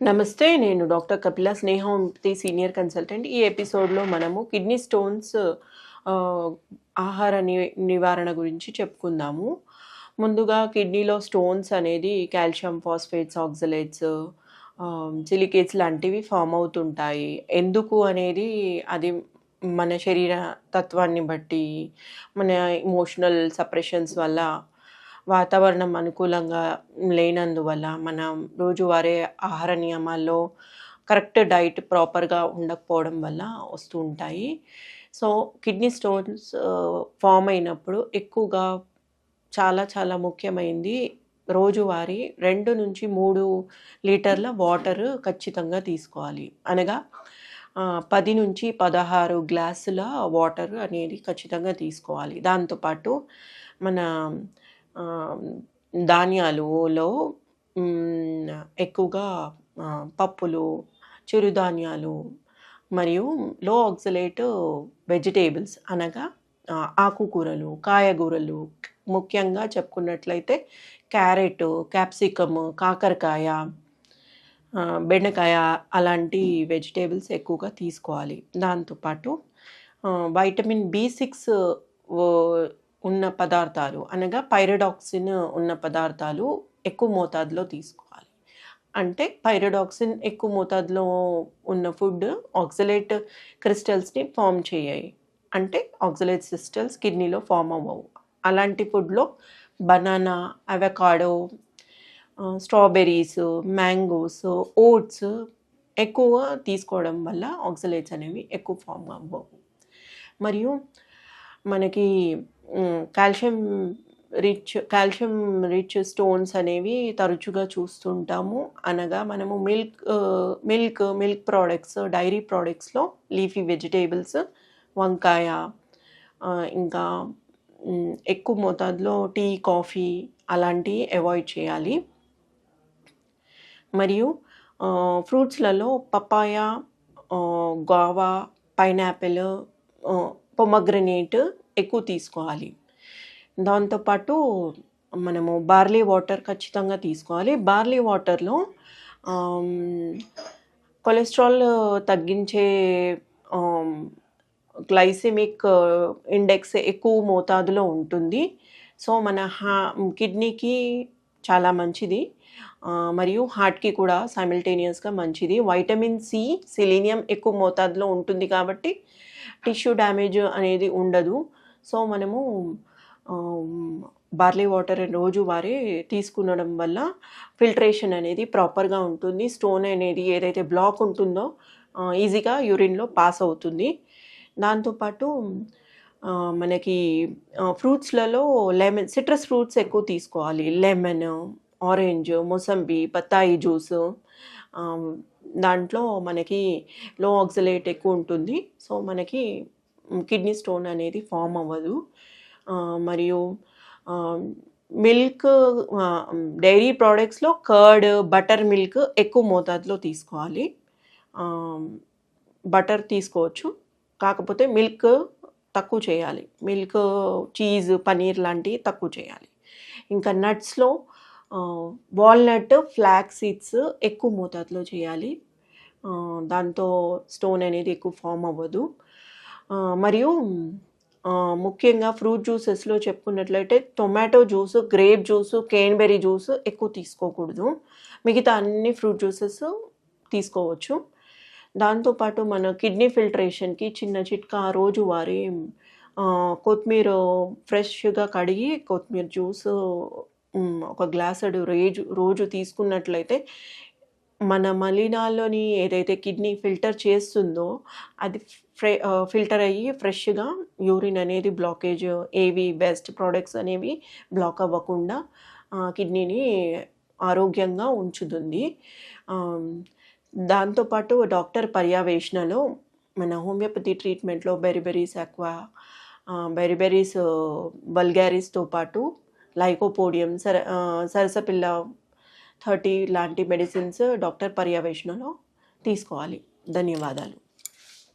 నమస్తే. నేను డాక్టర్ కపిల స్నేహ homeopathy senior consultant. ఈ ఎపిసోడ్‌లో మనము కిడ్నీ స్టోన్స్ ఆహ్, ఆహార నివారణ గురించి చెప్పుకుందాము. ముందుగా కిడ్నీలో స్టోన్స్ అనేది కాల్షియం ఫాస్ఫేట్స్, ఆక్సలేట్స్, సిలికేట్స్ లాంటివి ఫార్మ్ అవుతుంటాయి. ఎందుకు అనేది అది మన శరీర తత్వాన్ని బట్టి, మన ఎమోషనల్ సప్రెషన్స్ వల్ల, వాతావరణం అనుకూలంగా లేనందువల్ల, మనం రోజువారీ ఆహార నియమాల్లో కరెక్ట్ డైట్ ప్రాపర్‌గా ఉండకపోవడం వల్ల వస్తూ ఉంటాయి. సో, కిడ్నీ స్టోన్స్ ఫార్మ్ అయినప్పుడు ఎక్కువగా చాలా చాలా ముఖ్యమైనది రోజువారీ 2-3 లీటర్ల వాటర్ ఖచ్చితంగా తీసుకోవాలి. అనగా 10-16 గ్లాసుల వాటర్ అనేది ఖచ్చితంగా తీసుకోవాలి. దాంతోపాటు మన ఆహ్, ధాన్యాలులో ఎక్కువగా పప్పులు, చిరుధాన్యాలు మరియు లో ఆక్సలేట్ వెజిటేబుల్స్ అనగా ఆకుకూరలు, కాయగూరలు ముఖ్యంగా చెప్పుకున్నట్లయితే క్యారెట్, క్యాప్సికమ్, కాకరకాయ, బెండకాయ అలాంటి వెజిటేబుల్స్ ఎక్కువగా తీసుకోవాలి. దాంతోపాటు వైటమిన్ బి6 ఉన్న పదార్థాలు అనగా పైరిడాక్సిన్ ఉన్న పదార్థాలు ఎక్కువ మోతాదులో తీసుకోవాలి. అంటే పైరిడాక్సిన్ ఎక్కువ మోతాదులో ఉన్న ఫుడ్ ఆక్సలేట్ క్రిస్టల్స్ని ఫామ్ చేయాయి. అంటే ఆక్సలేట్ క్రిస్టల్స్ కిడ్నీలో ఫామ్ అవ్వవు. అలాంటి ఫుడ్లో banana, avocado, strawberries, mangoes, oats ఎక్కువ తీసుకోవడం వల్ల ఆక్సలేట్స్ అనేవి ఎక్కువ ఫామ్ అవ్వవు. మరియు మనకి కాల్షియం రిచ్ స్టోన్స్ అనేవి తరచుగా చూస్తుంటాము. అనగా మనము మిల్క్ ప్రోడక్ట్స్, డైరీ ప్రోడక్ట్స్లో లీఫీ వెజిటేబుల్స్, వంకాయ, ఇంకా ఎక్కువ మోతాదులో టీ, కాఫీ అలాంటివి అవాయిడ్ చేయాలి. మరియు ఫ్రూట్స్లలో పపాయ, గావా, పైనాపిల్, పొమగ్రనేట్ ఎక్కువ తీసుకోవాలి. దాంతోపాటు మనము బార్లీ వాటర్ ఖచ్చితంగా తీసుకోవాలి. బార్లీ వాటర్లో కొలెస్ట్రాల్ తగ్గించే గ్లైసెమిక్ ఇండెక్స్ ఎక్కువ మోతాదులో ఉంటుంది. సో, మన కిడ్నీకి చాలా మంచిది. మరియు హార్ట్‌కి కూడా సైమల్టేనియస్‌గా మంచిది. వైటమిన్ సి, సెలీనియం ఎక్కువ మోతాదులో ఉంటుంది కాబట్టి టిష్యూ డ్యామేజ్ అనేది ఉండదు. సో, మనము బార్లీ వాటర్ రోజువారీ తీసుకునడం వల్ల ఫిల్ట్రేషన్ అనేది ప్రాపర్గా ఉంటుంది. స్టోన్ అనేది ఏదైతే బ్లాక్ ఉంటుందో ఈజీగా యూరిన్‌లో పాస్ అవుతుంది. దాంతోపాటు మనకి ఫ్రూట్స్‌లలో సిట్రస్ ఫ్రూట్స్ ఎక్కువ తీసుకోవాలి. లెమన్, ఆరెంజ్, మొసంబి, బత్తాయి జ్యూసు, దాంట్లో మనకి లో ఆక్సలేట్ ఎక్కువ ఉంటుంది. సో, మనకి కిడ్నీ స్టోన్ అనేది ఫామ్ అవ్వదు. మరియు మిల్క్, డైరీ ప్రోడక్ట్స్లో కర్డ్, బటర్ మిల్క్ ఎక్కువ మోతాదులో తీసుకోవాలి. బటర్ తీసుకోవచ్చు, కాకపోతే మిల్క్ తక్కువ చేయాలి. మిల్క్, చీజ్, పనీర్ లాంటివి తక్కువ చేయాలి. ఇంకా నట్స్లో వాల్నట్, ఫ్లాక్స్ సీడ్స్ ఎక్కువ మోతాదులో చేయాలి. దాంతో స్టోన్ అనేది ఎక్కువ ఫామ్ అవ్వదు. మరియు ముఖ్యంగా ఫ్రూట్ జ్యూసెస్లో చెప్పుకున్నట్లయితే tomato juice, grape juice, cranberry juice ఎక్కువ తీసుకోకూడదు. మిగతా అన్ని ఫ్రూట్ జ్యూసెస్ తీసుకోవచ్చు. దాంతోపాటు మన కిడ్నీ ఫిల్ట్రేషన్కి చిన్న చిట్కా రోజువారీ కొత్తిమీర ఫ్రెష్గా కడిగి కొత్తిమీర జ్యూసు ఒక గ్లాసుడు రోజు తీసుకున్నట్లయితే మన మలినాల్లోని ఏదైతే కిడ్నీ ఫిల్టర్ చేస్తుందో అది ఫిల్టర్ అయ్యి ఫ్రెష్గా యూరిన్ అనేది బ్లాకేజ్, ఏవి వేస్ట్ ప్రోడక్ట్స్ అనేవి బ్లాక్ అవ్వకుండా కిడ్నీని ఆరోగ్యంగా ఉంచుతుంది. దాంతోపాటు డాక్టర్ పర్యవేక్షణలో మన హోమియోపతి ట్రీట్మెంట్లో బెరిబెరీస్ ఆక్వా, బెరిబెరీస్ వల్గారిస్తో పాటు లైకోపోడియం, సరసపిల్ల 30 లాంటి మెడిసిన్స్ డాక్టర్ పర్యవేక్షణలో తీసుకోవాలి. ధన్యవాదాలు.